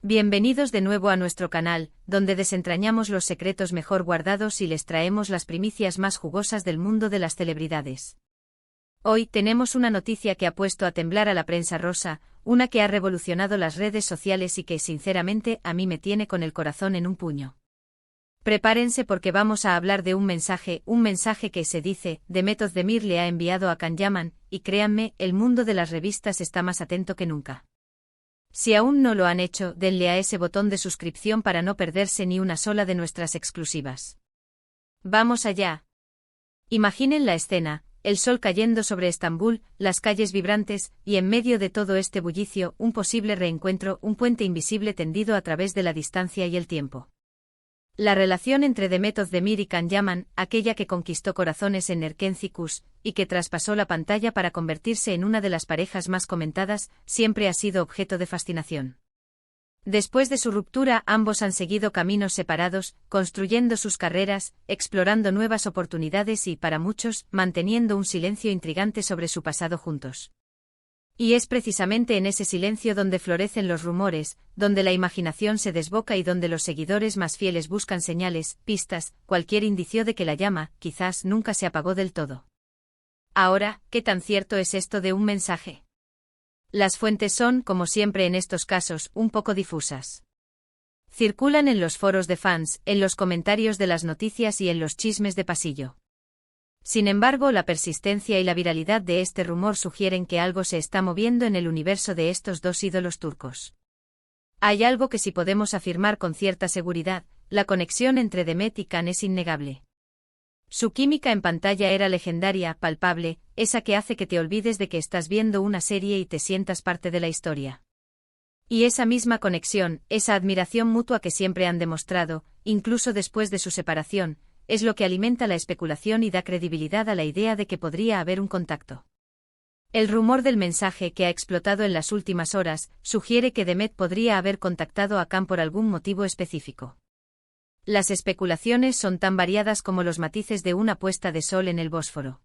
Bienvenidos de nuevo a nuestro canal, donde desentrañamos los secretos mejor guardados y les traemos las primicias más jugosas del mundo de las celebridades. Hoy tenemos una noticia que ha puesto a temblar a la prensa rosa, una que ha revolucionado las redes sociales y que sinceramente a mí me tiene con el corazón en un puño. Prepárense porque vamos a hablar de un mensaje que se dice, Demet Özdemir le ha enviado a Can Yaman, y créanme, el mundo de las revistas está más atento que nunca. Si aún no lo han hecho, denle a ese botón de suscripción para no perderse ni una sola de nuestras exclusivas. ¡Vamos allá! Imaginen la escena, el sol cayendo sobre Estambul, las calles vibrantes, y en medio de todo este bullicio, un posible reencuentro, un puente invisible tendido a través de la distancia y el tiempo. La relación entre Demet Özdemir y Can Yaman, aquella que conquistó corazones en Erkenci y que traspasó la pantalla para convertirse en una de las parejas más comentadas, siempre ha sido objeto de fascinación. Después de su ruptura, ambos han seguido caminos separados, construyendo sus carreras, explorando nuevas oportunidades y, para muchos, manteniendo un silencio intrigante sobre su pasado juntos. Y es precisamente en ese silencio donde florecen los rumores, donde la imaginación se desboca y donde los seguidores más fieles buscan señales, pistas, cualquier indicio de que la llama, quizás, nunca se apagó del todo. Ahora, ¿qué tan cierto es esto de un mensaje? Las fuentes son, como siempre en estos casos, un poco difusas. Circulan en los foros de fans, en los comentarios de las noticias y en los chismes de pasillo. Sin embargo, la persistencia y la viralidad de este rumor sugieren que algo se está moviendo en el universo de estos dos ídolos turcos. Hay algo que sí podemos afirmar con cierta seguridad, la conexión entre Demet y Can es innegable. Su química en pantalla era legendaria, palpable, esa que hace que te olvides de que estás viendo una serie y te sientas parte de la historia. Y esa misma conexión, esa admiración mutua que siempre han demostrado, incluso después de su separación, es lo que alimenta la especulación y da credibilidad a la idea de que podría haber un contacto. El rumor del mensaje que ha explotado en las últimas horas sugiere que Demet podría haber contactado a Can por algún motivo específico. Las especulaciones son tan variadas como los matices de una puesta de sol en el Bósforo.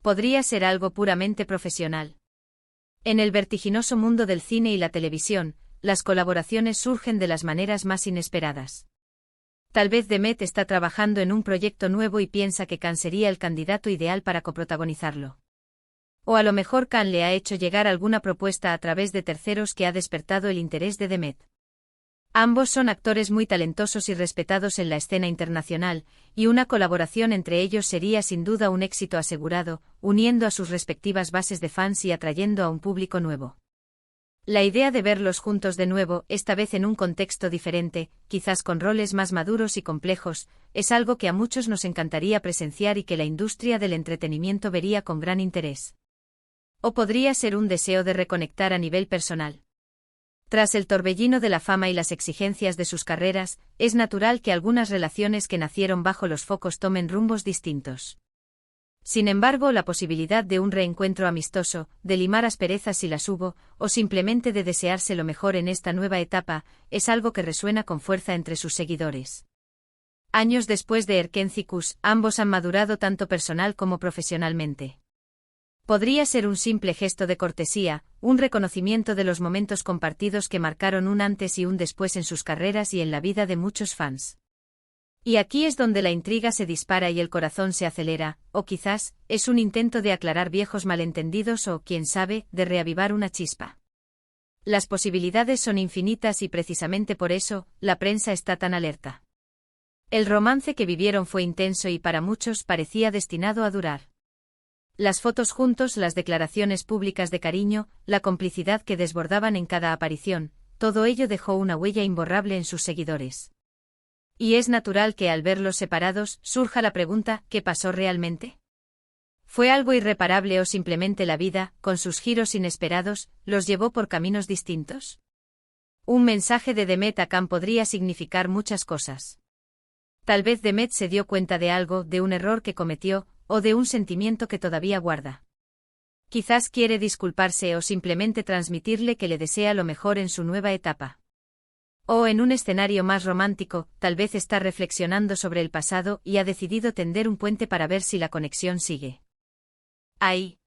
Podría ser algo puramente profesional. En el vertiginoso mundo del cine y la televisión, las colaboraciones surgen de las maneras más inesperadas. Tal vez Demet está trabajando en un proyecto nuevo y piensa que Can sería el candidato ideal para coprotagonizarlo. O a lo mejor Can le ha hecho llegar alguna propuesta a través de terceros que ha despertado el interés de Demet. Ambos son actores muy talentosos y respetados en la escena internacional, y una colaboración entre ellos sería sin duda un éxito asegurado, uniendo a sus respectivas bases de fans y atrayendo a un público nuevo. La idea de verlos juntos de nuevo, esta vez en un contexto diferente, quizás con roles más maduros y complejos, es algo que a muchos nos encantaría presenciar y que la industria del entretenimiento vería con gran interés. O podría ser un deseo de reconectar a nivel personal. Tras el torbellino de la fama y las exigencias de sus carreras, es natural que algunas relaciones que nacieron bajo los focos tomen rumbos distintos. Sin embargo, la posibilidad de un reencuentro amistoso, de limar asperezas si las hubo, o simplemente de desearse lo mejor en esta nueva etapa, es algo que resuena con fuerza entre sus seguidores. Años después de Erkenci, ambos han madurado tanto personal como profesionalmente. Podría ser un simple gesto de cortesía, un reconocimiento de los momentos compartidos que marcaron un antes y un después en sus carreras y en la vida de muchos fans. Y aquí es donde la intriga se dispara y el corazón se acelera, o quizás, es un intento de aclarar viejos malentendidos o, quién sabe, de reavivar una chispa. Las posibilidades son infinitas y precisamente por eso, la prensa está tan alerta. El romance que vivieron fue intenso y para muchos parecía destinado a durar. Las fotos juntos, las declaraciones públicas de cariño, la complicidad que desbordaban en cada aparición, todo ello dejó una huella imborrable en sus seguidores. Y es natural que al verlos separados surja la pregunta, ¿qué pasó realmente? ¿Fue algo irreparable o simplemente la vida, con sus giros inesperados, los llevó por caminos distintos? Un mensaje de Demet a Can podría significar muchas cosas. Tal vez Demet se dio cuenta de algo, de un error que cometió, o de un sentimiento que todavía guarda. Quizás quiere disculparse o simplemente transmitirle que le desea lo mejor en su nueva etapa. O en un escenario más romántico, tal vez está reflexionando sobre el pasado y ha decidido tender un puente para ver si la conexión sigue. Ahí.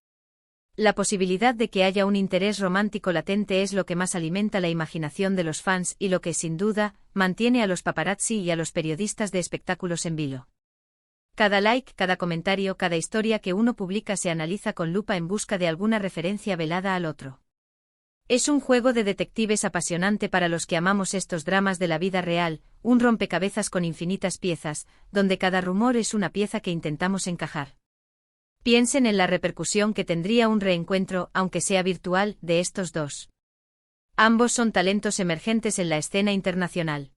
La posibilidad de que haya un interés romántico latente es lo que más alimenta la imaginación de los fans y lo que, sin duda, mantiene a los paparazzi y a los periodistas de espectáculos en vilo. Cada like, cada comentario, cada historia que uno publica se analiza con lupa en busca de alguna referencia velada al otro. Es un juego de detectives apasionante para los que amamos estos dramas de la vida real, un rompecabezas con infinitas piezas, donde cada rumor es una pieza que intentamos encajar. Piensen en la repercusión que tendría un reencuentro, aunque sea virtual, de estos dos. Ambos son talentos emergentes en la escena internacional.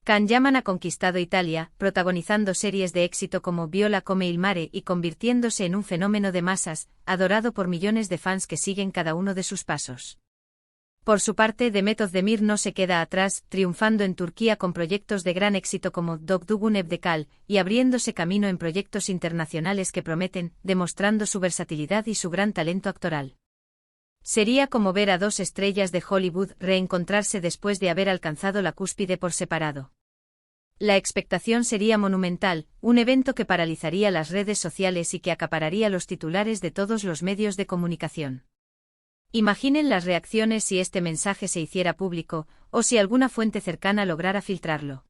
Can Yaman ha conquistado Italia, protagonizando series de éxito como Viola come il mare y convirtiéndose en un fenómeno de masas, adorado por millones de fans que siguen cada uno de sus pasos. Por su parte, Demet Özdemir no se queda atrás, triunfando en Turquía con proyectos de gran éxito como Dokdugun Evdekal, y abriéndose camino en proyectos internacionales que prometen, demostrando su versatilidad y su gran talento actoral. Sería como ver a dos estrellas de Hollywood reencontrarse después de haber alcanzado la cúspide por separado. La expectación sería monumental, un evento que paralizaría las redes sociales y que acapararía los titulares de todos los medios de comunicación. Imaginen las reacciones si este mensaje se hiciera público, o si alguna fuente cercana lograra filtrarlo.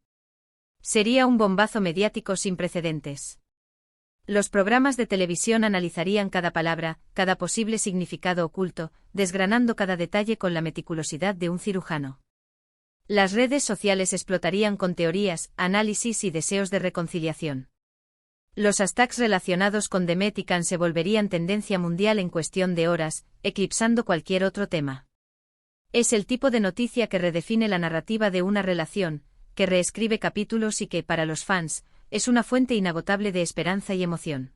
Sería un bombazo mediático sin precedentes. Los programas de televisión analizarían cada palabra, cada posible significado oculto, desgranando cada detalle con la meticulosidad de un cirujano. Las redes sociales explotarían con teorías, análisis y deseos de reconciliación. Los hashtags relacionados con Demet y Can se volverían tendencia mundial en cuestión de horas, eclipsando cualquier otro tema. Es el tipo de noticia que redefine la narrativa de una relación, que reescribe capítulos y que, para los fans, es una fuente inagotable de esperanza y emoción.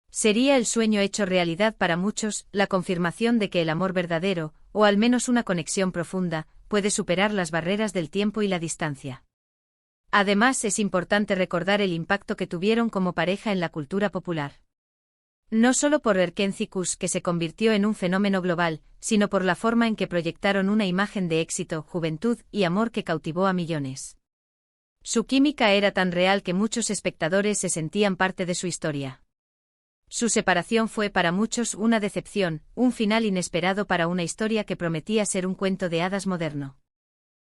Sería el sueño hecho realidad para muchos, la confirmación de que el amor verdadero, o al menos una conexión profunda, puede superar las barreras del tiempo y la distancia. Además, es importante recordar el impacto que tuvieron como pareja en la cultura popular. No solo por Erkenci-Kuş, que se convirtió en un fenómeno global, sino por la forma en que proyectaron una imagen de éxito, juventud y amor que cautivó a millones. Su química era tan real que muchos espectadores se sentían parte de su historia. Su separación fue para muchos una decepción, un final inesperado para una historia que prometía ser un cuento de hadas moderno.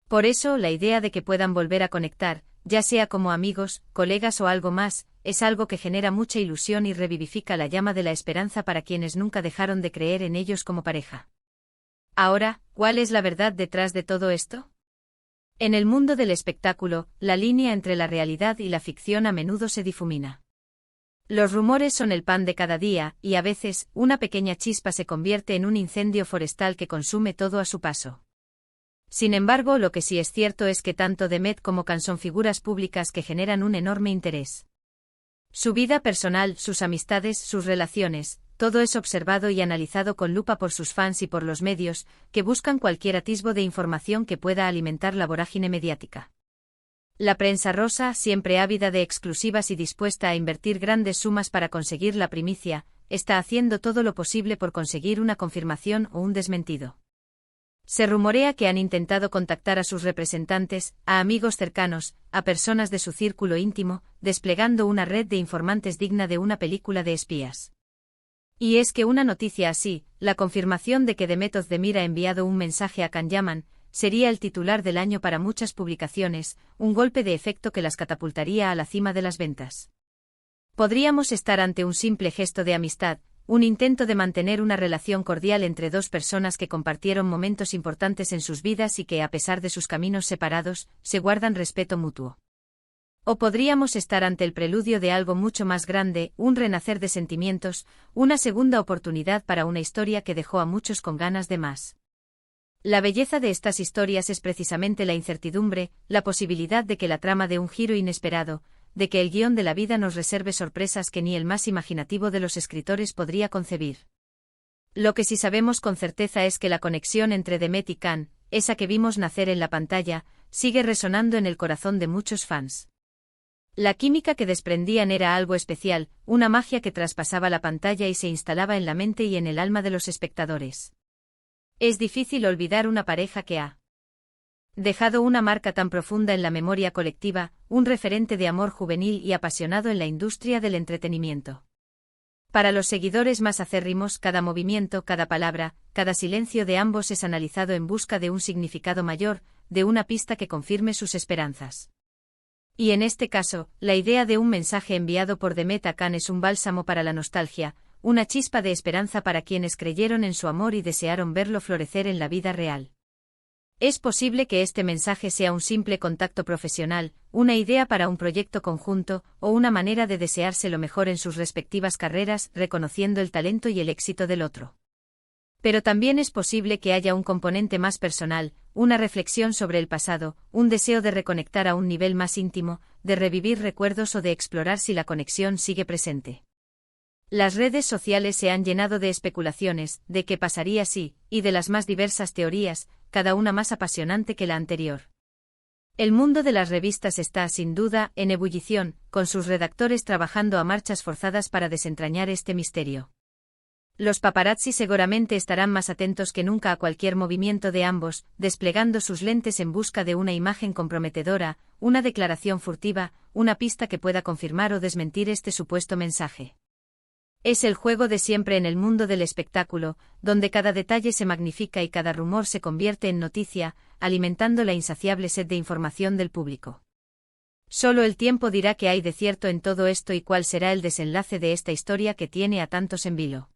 Por eso, la idea de que puedan volver a conectar, ya sea como amigos, colegas o algo más, es algo que genera mucha ilusión y revivifica la llama de la esperanza para quienes nunca dejaron de creer en ellos como pareja. Ahora, ¿cuál es la verdad detrás de todo esto? En el mundo del espectáculo, la línea entre la realidad y la ficción a menudo se difumina. Los rumores son el pan de cada día, y a veces, una pequeña chispa se convierte en un incendio forestal que consume todo a su paso. Sin embargo, lo que sí es cierto es que tanto Demet como Can son figuras públicas que generan un enorme interés. Su vida personal, sus amistades, sus relaciones, todo es observado y analizado con lupa por sus fans y por los medios, que buscan cualquier atisbo de información que pueda alimentar la vorágine mediática. La prensa rosa, siempre ávida de exclusivas y dispuesta a invertir grandes sumas para conseguir la primicia, está haciendo todo lo posible por conseguir una confirmación o un desmentido. Se rumorea que han intentado contactar a sus representantes, a amigos cercanos, a personas de su círculo íntimo, desplegando una red de informantes digna de una película de espías. Y es que una noticia así, la confirmación de que Demet Özdemir ha enviado un mensaje a Can Yaman, sería el titular del año para muchas publicaciones, un golpe de efecto que las catapultaría a la cima de las ventas. Podríamos estar ante un simple gesto de amistad, un intento de mantener una relación cordial entre dos personas que compartieron momentos importantes en sus vidas y que, a pesar de sus caminos separados, se guardan respeto mutuo. O podríamos estar ante el preludio de algo mucho más grande, un renacer de sentimientos, una segunda oportunidad para una historia que dejó a muchos con ganas de más. La belleza de estas historias es precisamente la incertidumbre, la posibilidad de que la trama dé un giro inesperado, de que el guión de la vida nos reserve sorpresas que ni el más imaginativo de los escritores podría concebir. Lo que sí sabemos con certeza es que la conexión entre Demet y Can, esa que vimos nacer en la pantalla, sigue resonando en el corazón de muchos fans. La química que desprendían era algo especial, una magia que traspasaba la pantalla y se instalaba en la mente y en el alma de los espectadores. Es difícil olvidar una pareja que ha dejado una marca tan profunda en la memoria colectiva, un referente de amor juvenil y apasionado en la industria del entretenimiento. Para los seguidores más acérrimos, cada movimiento, cada palabra, cada silencio de ambos es analizado en busca de un significado mayor, de una pista que confirme sus esperanzas. Y en este caso, la idea de un mensaje enviado por Demet Akán es un bálsamo para la nostalgia, una chispa de esperanza para quienes creyeron en su amor y desearon verlo florecer en la vida real. Es posible que este mensaje sea un simple contacto profesional, una idea para un proyecto conjunto, o una manera de desearse lo mejor en sus respectivas carreras, reconociendo el talento y el éxito del otro. Pero también es posible que haya un componente más personal, una reflexión sobre el pasado, un deseo de reconectar a un nivel más íntimo, de revivir recuerdos o de explorar si la conexión sigue presente. Las redes sociales se han llenado de especulaciones, de qué pasaría si, y de las más diversas teorías, cada una más apasionante que la anterior. El mundo de las revistas está, sin duda, en ebullición, con sus redactores trabajando a marchas forzadas para desentrañar este misterio. Los paparazzi seguramente estarán más atentos que nunca a cualquier movimiento de ambos, desplegando sus lentes en busca de una imagen comprometedora, una declaración furtiva, una pista que pueda confirmar o desmentir este supuesto mensaje. Es el juego de siempre en el mundo del espectáculo, donde cada detalle se magnifica y cada rumor se convierte en noticia, alimentando la insaciable sed de información del público. Solo el tiempo dirá qué hay de cierto en todo esto y cuál será el desenlace de esta historia que tiene a tantos en vilo.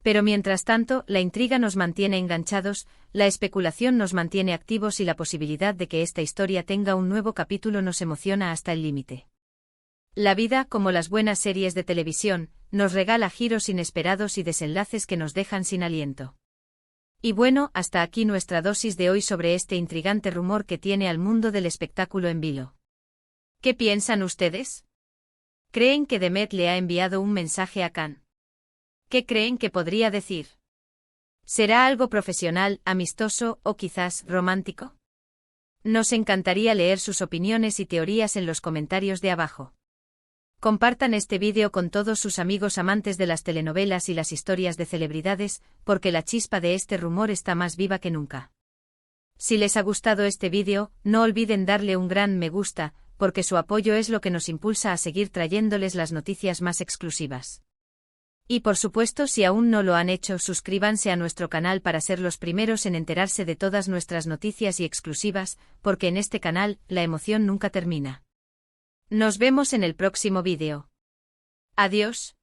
Pero mientras tanto, la intriga nos mantiene enganchados, la especulación nos mantiene activos y la posibilidad de que esta historia tenga un nuevo capítulo nos emociona hasta el límite. La vida, como las buenas series de televisión, nos regala giros inesperados y desenlaces que nos dejan sin aliento. Y bueno, hasta aquí nuestra dosis de hoy sobre este intrigante rumor que tiene al mundo del espectáculo en vilo. ¿Qué piensan ustedes? ¿Creen que Demet le ha enviado un mensaje a Akán? ¿Qué creen que podría decir? ¿Será algo profesional, amistoso o quizás romántico? Nos encantaría leer sus opiniones y teorías en los comentarios de abajo. Compartan este vídeo con todos sus amigos amantes de las telenovelas y las historias de celebridades, porque la chispa de este rumor está más viva que nunca. Si les ha gustado este vídeo, no olviden darle un gran me gusta, porque su apoyo es lo que nos impulsa a seguir trayéndoles las noticias más exclusivas. Y por supuesto, si aún no lo han hecho, suscríbanse a nuestro canal para ser los primeros en enterarse de todas nuestras noticias y exclusivas, porque en este canal, la emoción nunca termina. Nos vemos en el próximo vídeo. Adiós.